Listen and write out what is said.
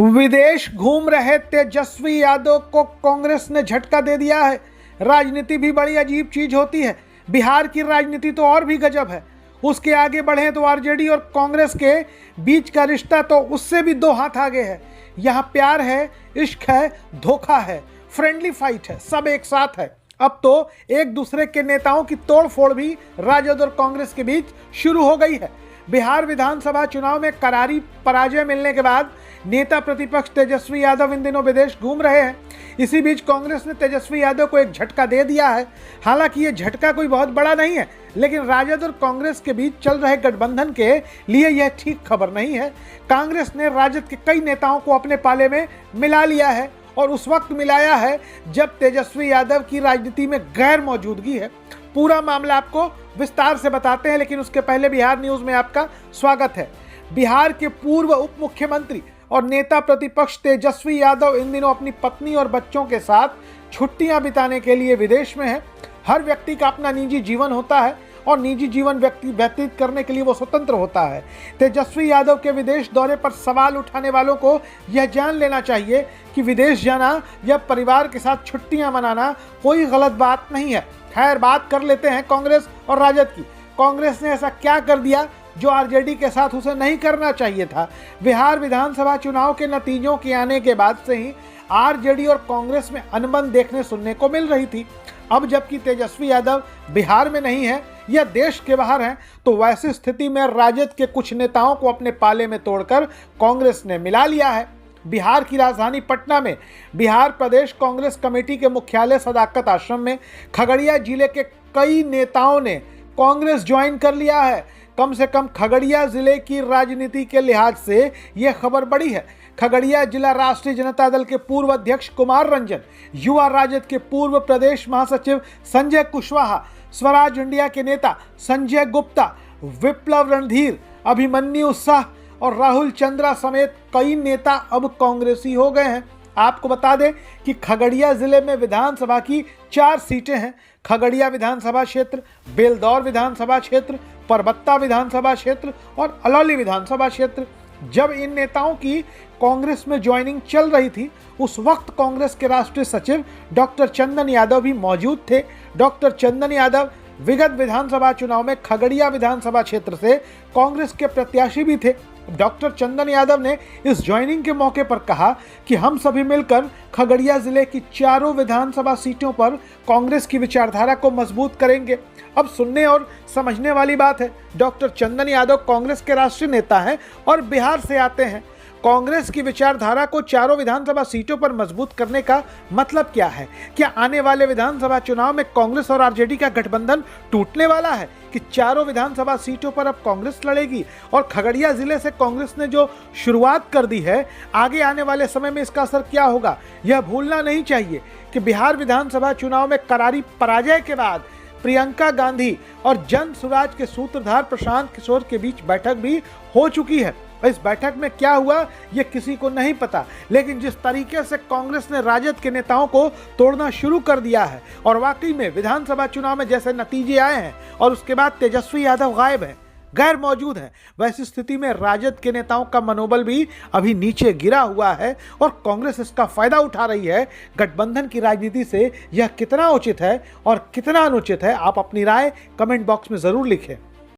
विदेश घूम रहे तेजस्वी यादव को कांग्रेस ने झटका दे दिया है। राजनीति भी बड़ी अजीब चीज होती है। बिहार की राजनीति तो और भी गजब है। उसके आगे बढ़े तो आरजेडी और कांग्रेस के बीच का रिश्ता तो उससे भी दो हाथ आगे है। यहाँ प्यार है, इश्क है, धोखा है, फ्रेंडली फाइट है, सब एक साथ है। अब तो एक दूसरे के नेताओं की तोड़फोड़ भी राजद और कांग्रेस के बीच शुरू हो गई है। बिहार विधानसभा चुनाव में करारी पराजय मिलने के बाद नेता प्रतिपक्ष तेजस्वी यादव इन दिनों विदेश घूम रहे हैं। इसी बीच कांग्रेस ने तेजस्वी यादव को एक झटका दे दिया है। हालांकि ये झटका कोई बहुत बड़ा नहीं है, लेकिन राजद और कांग्रेस के बीच चल रहे गठबंधन के लिए यह ठीक खबर नहीं है। कांग्रेस ने राजद के कई नेताओं को अपने पाले में मिला लिया है और उस वक्त मिलाया है जब तेजस्वी यादव की राजनीति में गैर मौजूदगी है। पूरा मामला आपको विस्तार से बताते हैं, लेकिन उसके पहले बिहार न्यूज में आपका स्वागत है। बिहार के पूर्व उप मुख्यमंत्री और नेता प्रतिपक्ष तेजस्वी यादव इन दिनों अपनी पत्नी और बच्चों के साथ छुट्टियां बिताने के लिए विदेश में है। हर व्यक्ति का अपना निजी जीवन होता है और निजी जीवन व्यक्ति व्यतीत करने के लिए वो स्वतंत्र होता है। तेजस्वी यादव के विदेश दौरे पर सवाल उठाने वालों को यह जान लेना चाहिए कि विदेश जाना या परिवार के साथ छुट्टियां मनाना कोई गलत बात नहीं है। खैर, बात कर लेते हैं कांग्रेस और राजद की। कांग्रेस ने ऐसा क्या कर दिया जो आरजेडी के साथ उसे नहीं करना चाहिए था? बिहार विधानसभा चुनाव के नतीजों के आने के बाद से ही आरजेडी और कांग्रेस में अनबन देखने सुनने को मिल रही थी। अब जबकि तेजस्वी यादव बिहार में नहीं है या देश के बाहर हैं, तो वैसी स्थिति में राजद के कुछ नेताओं को अपने पाले में तोड़कर कांग्रेस ने मिला लिया है। बिहार की राजधानी पटना में बिहार प्रदेश कांग्रेस कमेटी के मुख्यालय सदाकत आश्रम में खगड़िया जिले के कई नेताओं ने कांग्रेस ज्वाइन कर लिया है। कम से कम खगड़िया जिले की राजनीति के लिहाज से यह खबर बड़ी है। खगड़िया जिला राष्ट्रीय जनता दल के पूर्व अध्यक्ष कुमार रंजन, युवा राजद के पूर्व प्रदेश महासचिव संजय कुशवाहा, स्वराज इंडिया के नेता संजय गुप्ता, विप्लव रणधीर, अभिमन्यु शाह और राहुल चंद्रा समेत कई नेता अब कांग्रेसी हो गए हैं। आपको बता दें कि खगड़िया जिले में विधानसभा की 4 सीटें हैं। खगड़िया विधानसभा क्षेत्र, बेलदौर विधानसभा क्षेत्र, परबत्ता विधानसभा क्षेत्र और अलौली विधानसभा क्षेत्र। जब इन नेताओं की कांग्रेस में ज्वाइनिंग चल रही थी, उस वक्त कांग्रेस के राष्ट्रीय सचिव डॉक्टर चंदन यादव भी मौजूद थे। डॉक्टर चंदन यादव विगत विधानसभा चुनाव में खगड़िया विधानसभा क्षेत्र से कांग्रेस के प्रत्याशी भी थे। डॉक्टर चंदन यादव ने इस ज्वाइनिंग के मौके पर कहा कि हम सभी मिलकर खगड़िया जिले की 4 विधानसभा सीटों पर कांग्रेस की विचारधारा को मजबूत करेंगे। अब सुनने और समझने वाली बात है, डॉक्टर चंदन यादव कांग्रेस के राष्ट्रीय नेता हैं और बिहार से आते हैं। कांग्रेस की विचारधारा को 4 विधानसभा सीटों पर मजबूत करने का मतलब क्या है? क्या आने वाले विधानसभा चुनाव में कांग्रेस और आरजेडी का गठबंधन टूटने वाला है कि 4 विधानसभा सीटों पर अब कांग्रेस लड़ेगी? और खगड़िया जिले से कांग्रेस ने जो शुरुआत कर दी है, आगे आने वाले समय में इसका असर क्या होगा? यह भूलना नहीं चाहिए कि बिहार विधानसभा चुनाव में करारी पराजय के बाद प्रियंका गांधी और जन स्वराज के सूत्रधार प्रशांत किशोर के बीच बैठक भी हो चुकी है। इस बैठक में क्या हुआ ये किसी को नहीं पता, लेकिन जिस तरीके से कांग्रेस ने राजद के नेताओं को तोड़ना शुरू कर दिया है और वाकई में विधानसभा चुनाव में जैसे नतीजे आए हैं और उसके बाद तेजस्वी यादव गायब हैं, गैर मौजूद हैं, वैसी स्थिति में राजद के नेताओं का मनोबल भी अभी नीचे गिरा हुआ है और कांग्रेस इसका फायदा उठा रही है। गठबंधन की राजनीति से यह कितना उचित है और कितना अनुचित है, आप अपनी राय कमेंट बॉक्स में जरूर लिखें।